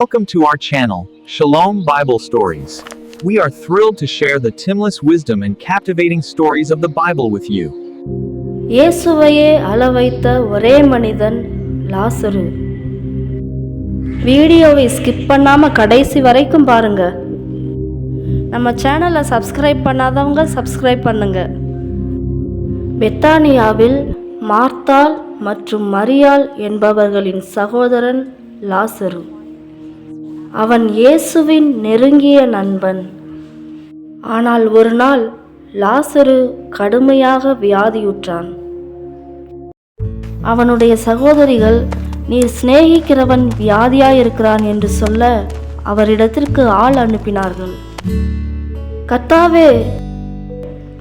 Welcome to our channel, Shalom Bible Stories. We are thrilled to share the timeless wisdom and captivating stories of the Bible with you. இயேசுவையே அளவைத்த ஒரே மனிதன் லாசரு. வீடியோவை skip பண்ணாம கடைசி வரைக்கும் பாருங்க. நம்ம சேனலை சப்ஸ்கிரைப் பண்ணாதவங்க சப்ஸ்கிரைப் பண்ணுங்க. பெத்தானியாவில் மார்த்தாள் மற்றும் மரியாள் என்பவர்களின் சகோதரன் லாசரு. அவன் இயேசுவின் நெருங்கிய நண்பன். ஆனால் ஒரு நாள் லாசரு கடுமையாக வியாதியுற்றான். அவனுடைய சகோதரிகள், நீர் சிநேகிக்கிறவன் வியாதியாயிருக்கிறான் என்று சொல்ல அவரிடத்திற்கு ஆள் அனுப்பினார்கள். கர்த்தாவே,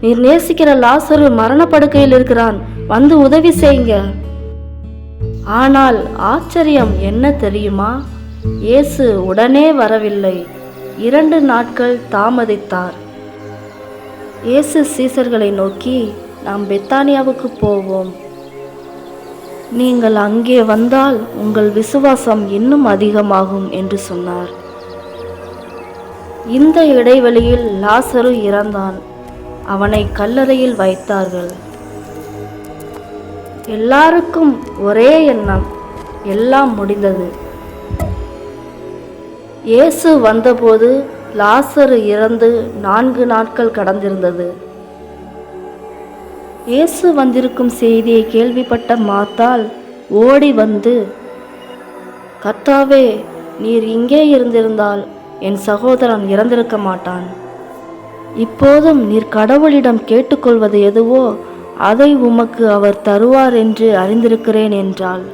நீர் நேசிக்கிற லாசரு மரணப்படுக்கையில் இருக்கிறான், வந்து உதவி செய்யுங்க. ஆனால் ஆச்சரியம் என்ன தெரியுமா? இயேசு உடனே வரவில்லை. 2 நாட்கள் தாமதித்தார். இயேசு சீசர்களை நோக்கி, நாம் பெத்தானியாவுக்கு போவோம். நீங்கள் அங்கே வந்தால் உங்கள் விசுவாசம் இன்னும் அதிகமாகும் என்று சொன்னார். இந்த இடைவெளியில் லாசரு இறந்தான். அவனை கல்லறையில் வைத்தார்கள். எல்லாருக்கும் ஒரே எண்ணம், எல்லாம் முடிந்தது. இயேசு வந்தபோது லாசரு இறந்து 4 நாட்கள் கடந்திருந்தது. இயேசு வந்திருக்கும் செய்தியை கேள்விப்பட்ட மார்த்தாள் ஓடி வந்து, கர்த்தாவே, நீர் இங்கே இருந்திருந்தால் என் சகோதரன் இறந்திருக்க மாட்டான். இப்போதும் நீர் கடவுளிடம் கேட்டுக்கொள்வது எதுவோ அதை உமக்கு அவர் தருவார் என்று அறிந்திருக்கிறேன் என்றாள்.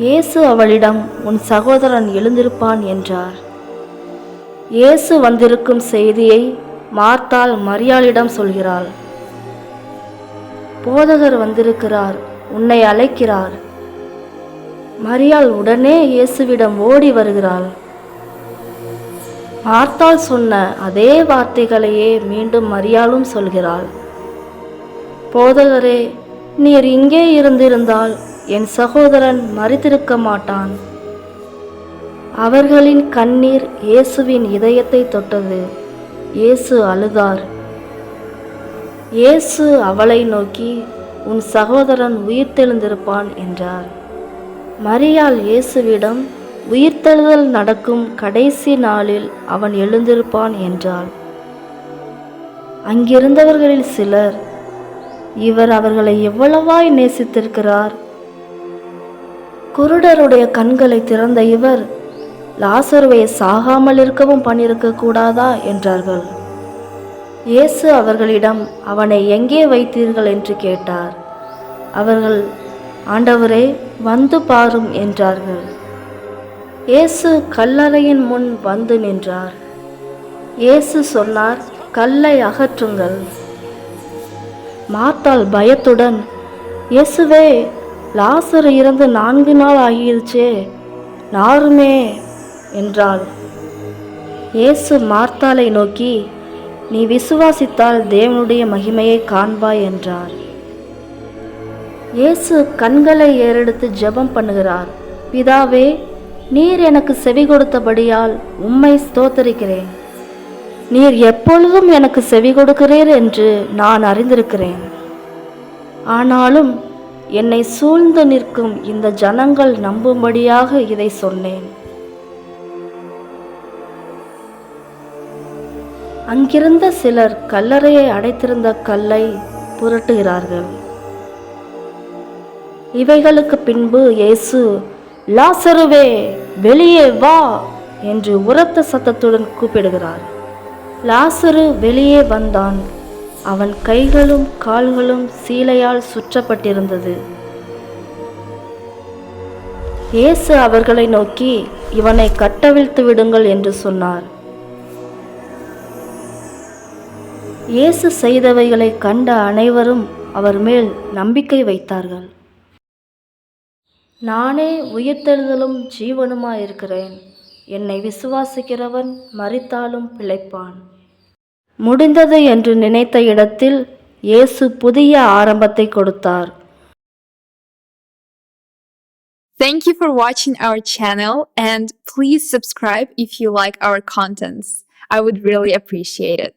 இயேசு அவளிடம், உன் சகோதரன் எழுந்திருப்பான் என்றார். இயேசு வந்திருக்கும் செய்தியை மார்த்தாள் மரியாளிடம் சொல்கிறாள். போதகர் வந்திருக்கிறார், உன்னை அழைக்கிறார். மரியாள் உடனே இயேசுவிடம் ஓடி வருகிறாள். மார்த்தாள் சொன்ன அதே வார்த்தைகளையே மீண்டும் மரியாளும் சொல்கிறாள். போதகரே, நீர் இங்கே இருந்திருந்தால் என் சகோதரன் மரித்திருக்க மாட்டான். அவர்களின் கண்ணீர் இயேசுவின் இதயத்தை தொட்டது. இயேசு அழுதார். இயேசு அவளை நோக்கி, உன் சகோதரன் உயிர்த்தெழுந்திருப்பான் என்றார். மரியாள் இயேசுவிடம், உயிர்த்தெழுதல் நடக்கும் கடைசி நாளில் அவன் எழுந்திருப்பான் என்றாள். அங்கிருந்தவர்களில் சிலர், இவர் அவர்களை எவ்வளவாய் நேசித்திருக்கிறார்! குருடருடைய கண்களை திறந்த இவர் லாசருவை சாகாமல் இருக்கவும் பண்ணியிருக்க கூடாதா என்றார்கள். இயேசு அவர்களிடம், அவனை எங்கே வைத்தீர்கள் என்று கேட்டார். அவர்கள், ஆண்டவரே, வந்து பாரும் என்றார்கள். இயேசு கல்லறையின் முன் வந்து நின்றார். இயேசு சொன்னார், கல்லை அகற்றுங்கள். மார்த்தாள் பயத்துடன், இயேசுவே, லாசரு இறந்து 4 நாள் ஆகிருச்சே, நாருமே என்றாள். இயேசு மார்த்தாளை நோக்கி, நீ விசுவாசித்தால் தேவனுடைய மகிமையை காண்பாய் என்றார். இயேசு கண்களை ஏறெடுத்து ஜெபம் பண்ணுகிறார். பிதாவே, நீர் எனக்கு செவி கொடுத்தபடியால் உம்மை ஸ்தோத்தரிக்கிறேன். நீர் எப்பொழுதும் எனக்கு செவி கொடுக்கிறீர் என்று நான் அறிந்திருக்கிறேன். ஆனாலும் என்னை சூழ்ந்து நிற்கும் இந்த ஜனங்கள் நம்பும்படியாக இதை சொன்னேன். அங்கிருந்த சிலர் கல்லறையை அடைத்திருந்த கல்லை புரட்டுகிறார்கள். இவைகளுக்கு பின்பு இயேசு, லாசருவே, வெளியே வா என்று உரத்த சத்தத்துடன் கூப்பிடுகிறார். லாசரு வெளியே வந்தான். அவன் கைகளும் கால்களும் சீலையால் சுற்றப்பட்டிருந்தது. இயேசு அவர்களை நோக்கி, இவனை கட்டவிழ்த்து விடுங்கள் என்று சொன்னார். இயேசு செய்தவைகளை கண்ட அனைவரும் அவர் மேல் நம்பிக்கை வைத்தார்கள். நானே உயிர்த்தெழுதலும் ஜீவனுமாயிருக்கிறேன். என்னை விசுவாசிக்கிறவன் மரித்தாலும் பிழைப்பான். முடிந்தது என்று நினைத்த இடத்தில் இயேசு புதிய ஆரம்பத்தை கொடுத்தார். Thank you for watching our channel and please subscribe if you like our contents. I would really appreciate it.